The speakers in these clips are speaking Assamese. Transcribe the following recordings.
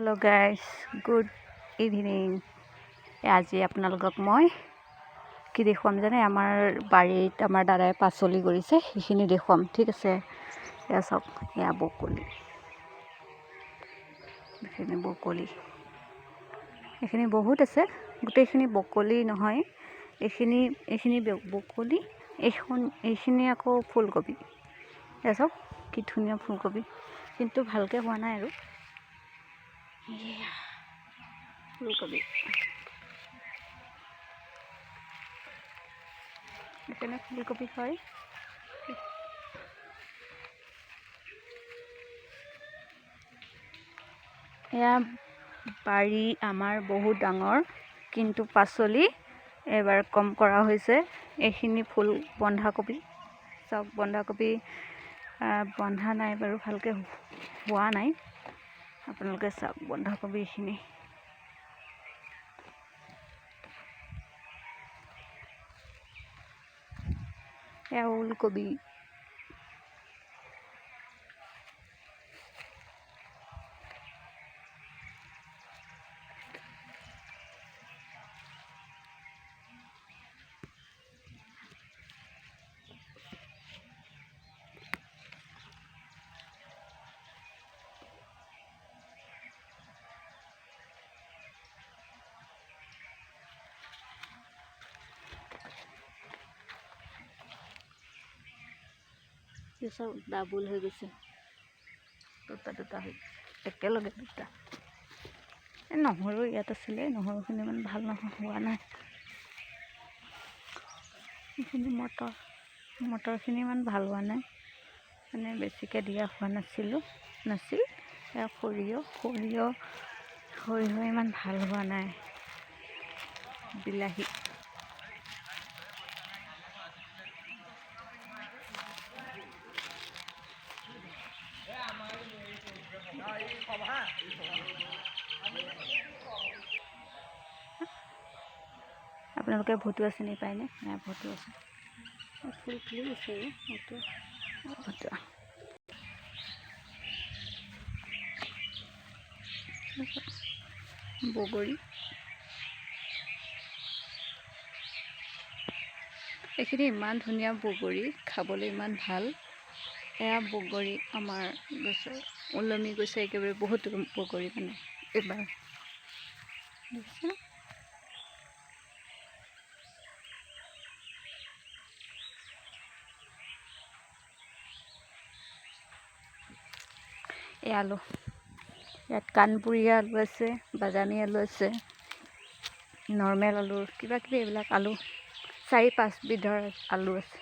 Hello' guys, good evening. আজি আপোনালোকক মই কি দেখুৱাম জানে, আমাৰ বাৰীত আমাৰ দাদাই পাচলি কৰিছে, সেইখিনি দেখুৱাম। ঠিক আছে, এয়া চাওক, এয়া বকলি, এইখিনি বহুত আছে। গোটেইখিনি বকলি নহয়, এইখিনি বকলি, এইখিনি আকৌ ফুলকবি। এয়া চাওক কি ধুনীয়া ফুলকবি, কিন্তু ভালকৈ হোৱা নাই আৰু ফুলকবি। এইপিনে ফুলকবি হয়। এয়া বাৰী আমাৰ বহুত ডাঙৰ, কিন্তু পাচলি এবাৰ কম কৰা হৈছে। এইখিনি ফুল বন্ধাকবি, চাওক বন্ধাকবি বন্ধা নাই বাৰু, ভালকৈ হোৱা নাই। আপোনালোকে চাওক বন্ধাকবি, এইখিনি এয়া ওলকবি, চাওক ডাবুল হৈ গৈছে, দুটা হৈ একেলগে দুটা। এই নহৰু ইয়াত আছিলে, নহৰুখিনি ইমান ভাল হোৱা নাই। এইখিনি মটৰখিনি ইমান ভাল হোৱা নাই, মানে বেছিকৈ দিয়া হোৱা নাছিল। এয়া সৰিয়হ ইমান ভাল হোৱা নাই। বিলাহী, আপোনালোকে ভতুৱা চিনি পায়নে? নাই, ভতুৱা আছে, ফুল ফুলি আছে, ভতুৱা। বগৰী, এইখিনি ইমান ধুনীয়া বগৰী, খাবলৈ ইমান ভাল। এয়া বগৰী আমাৰ গছৰ ওলমি গৈছে একেবাৰে, বহুত বগৰী মানে এইবাৰ দেখিছে। এই আলু, ইয়াত কাণপুৰীয়া আলু আছে, বাদামী আলু আছে, নৰ্মেল আলু, কিবা কিবি এইবিলাক আলু 4-5 বিধৰ আলু আছে।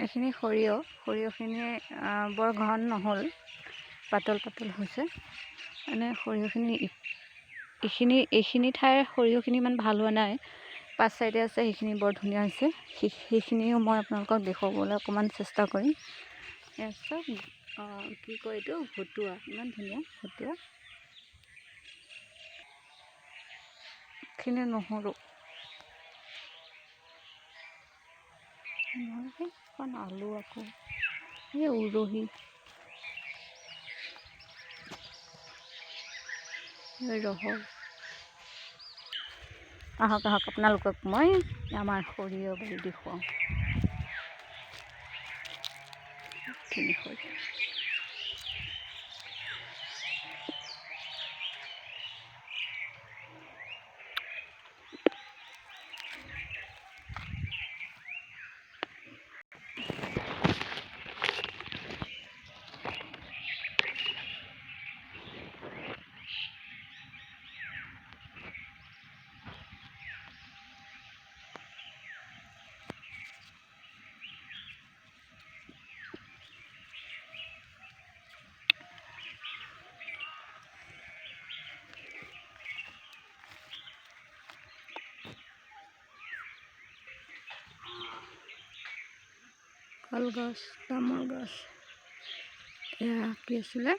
এইখিনি সৰিয়হখিনি বৰ ঘন নহ'ল, পাতল হৈছে। মানে সৰিয়হখিনি এইখিনি ঠাইৰ সৰিয়হখিনি ইমান ভাল হোৱা নাই। 5 চাইডে আছে, সেইখিনি বৰ ধুনীয়া হৈছে। সেইখিনিও মই আপোনালোকক দেখুৱাবলৈ অকণমান চেষ্টা কৰিম। চব কি কয় এইটো, ভতুৱা, ইমান ধুনীয়া ভতুৱা। এইখিনি নহৰু, এখন আলু, আকৌ এই উৰহি, ৰহৰ। আহক আপোনালোকক মই আমাৰ সৰিয়হ বাৰী দেখুৱাওঁ। এইখিনি খৰি। কলগছ, তামোল গছ, এয়া কি আছিলে,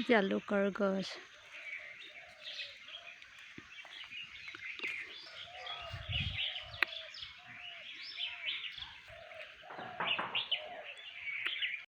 জালুকৰ গছ।